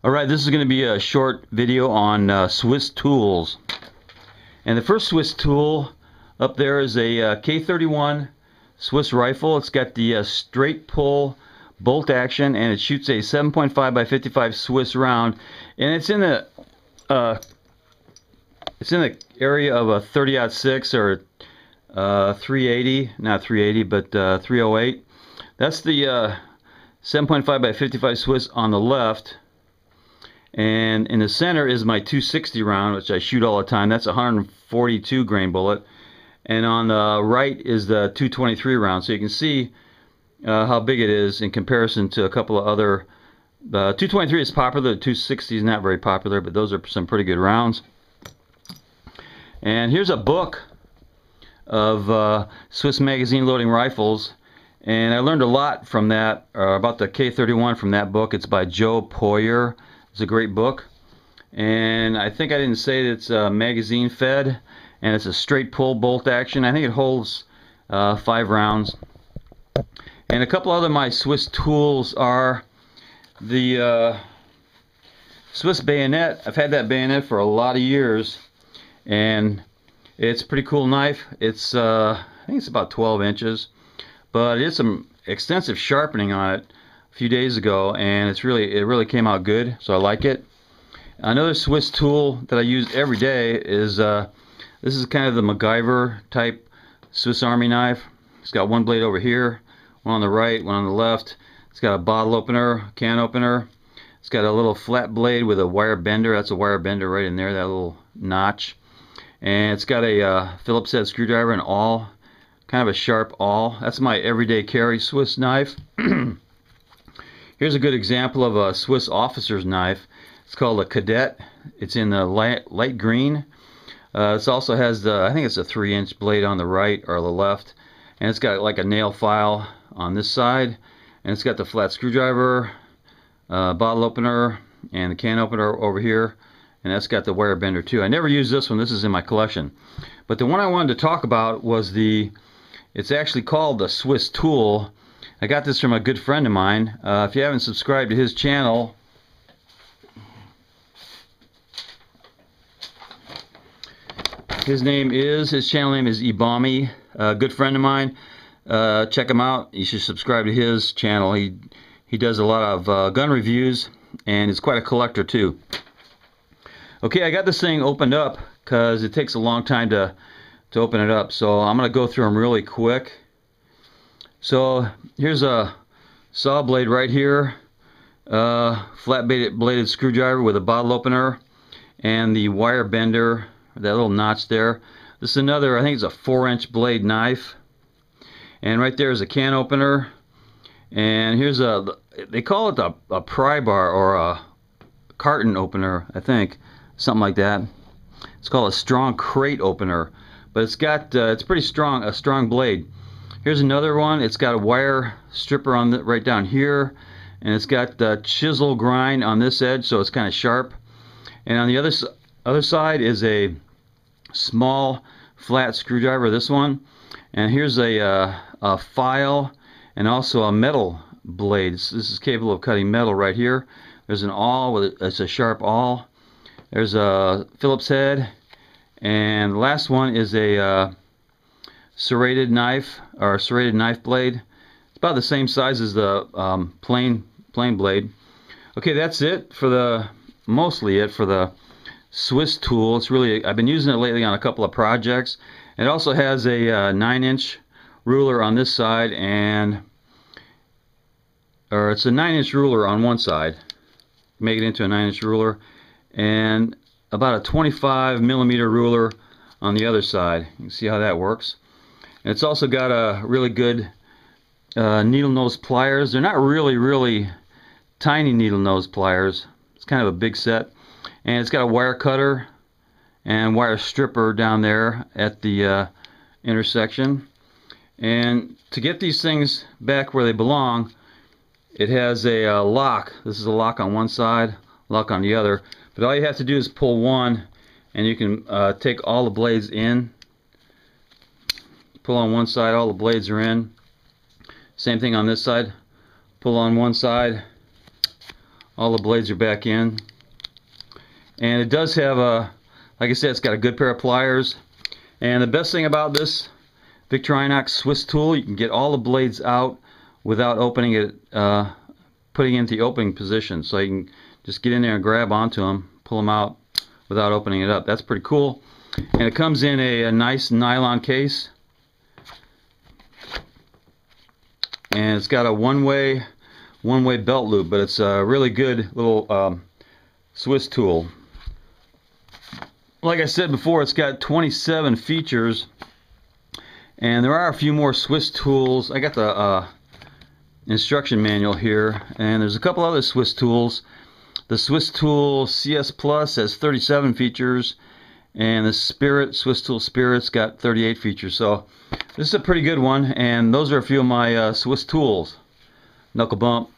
Alright, this is going to be a short video on Swiss tools. And the first Swiss tool up there is a K31 Swiss rifle. It's got the straight pull bolt action, and it shoots a 7.5 by 55 Swiss round. And it's in the area of a 30-06 or 380, not 380, but 308. That's the 7.5 by 55 Swiss on the left. And in the center is my 260 round, which I shoot all the time. That's a 142 grain bullet. And on the right is the 223 round. So you can see how big it is in comparison to a couple of other. The 223 is popular. The 260 is not very popular, but those are some pretty good rounds. And here's a book of Swiss magazine loading rifles. And I learned a lot from that, about the K31 from that book. It's by Joe Poyer. It's a great book, and I think I didn't say that it's magazine fed, and it's a straight pull bolt action. I think it holds 5 rounds. And a couple other my Swiss tools are the Swiss bayonet. I've had that bayonet for a lot of years, and it's a pretty cool knife. It's I think it's about 12 inches, but it's some extensive sharpening on it few days ago, and it really came out good, so I like it. Another Swiss tool that I use every day is this is kind of the MacGyver type Swiss Army knife. It's got one blade over here, one on the right, one on the left. It's got a bottle opener, can opener. It's got a little flat blade with a wire bender. That's a wire bender right in there, that little notch. And it's got a Phillips head screwdriver and awl, kind of a sharp awl. That's my everyday carry Swiss knife. Here's a good example of a Swiss officer's knife. It's called a Cadet. It's in the light green. It also has the, I think it's a 3-inch blade on the right or the left, and it's got like a nail file on this side, and it's got the flat screwdriver, bottle opener, and the can opener over here, and that's got the wire bender too. I never use this one. This is in my collection. But the one I wanted to talk about was it's actually called the Swiss tool. I got this from a good friend of mine. If you haven't subscribed to his channel, his channel name is Ebomey. A good friend of mine. Check him out. You should subscribe to his channel. He does a lot of gun reviews, and he's quite a collector too. Okay, I got this thing opened up because it takes a long time to open it up. So I'm going to go through them really quick. So here's a saw blade right here, flat bladed screwdriver with a bottle opener, and the wire bender, that little notch there. This is another, I think it's a 4-inch blade knife. And right there is a can opener. And here's they call it a pry bar or a carton opener, I think, something like that. It's called a strong crate opener, but it's got it's pretty strong, a strong blade. Here's another one. It's got a wire stripper on right down here, and it's got the chisel grind on this edge, so it's kind of sharp. And on the other side is a small flat screwdriver, this one. And here's a file and also a metal blade. This is capable of cutting metal right here. There's an awl it's a sharp awl. There's a Phillips head, and the last one is a serrated knife, or a serrated knife blade. It's about the same size as the plain blade. Okay, that's it for mostly it for the Swiss tool. It's really, I've been using it lately on a couple of projects. It also has a 9-inch ruler on this side, or it's a 9-inch ruler on one side. Make it into a 9-inch ruler, and about a 25mm ruler on the other side. You can see how that works. And it's also got a really good needle nose pliers. They're not really tiny needle nose pliers. It's kind of a big set. And it's got a wire cutter and wire stripper down there at the intersection. And to get these things back where they belong, it has a lock. This is a lock on one side, lock on the other. But all you have to do is pull one, and you can take all the blades in. Pull on one side, all the blades are in. Same thing on this side. Pull on one side, All the blades are back in. And it does have a, like I said, it's got a good pair of pliers. And the best thing about this Victorinox Swiss tool, you can get all the blades out without opening it, putting it into the opening position. So you can just get in there and grab onto them, pull them out without opening it up. That's pretty cool. And it comes in a nice nylon case. And it's got a one-way belt loop, but it's a really good little Swiss tool. Like I said before, it's got 27 features, and there are a few more Swiss tools. I got the instruction manual here, and there's a couple other Swiss tools. The Swiss Tool CS Plus has 37 features, and the Swiss Tool Spirit's got 38 features. So this is a pretty good one, and those are a few of my Swiss tools. Knuckle bump,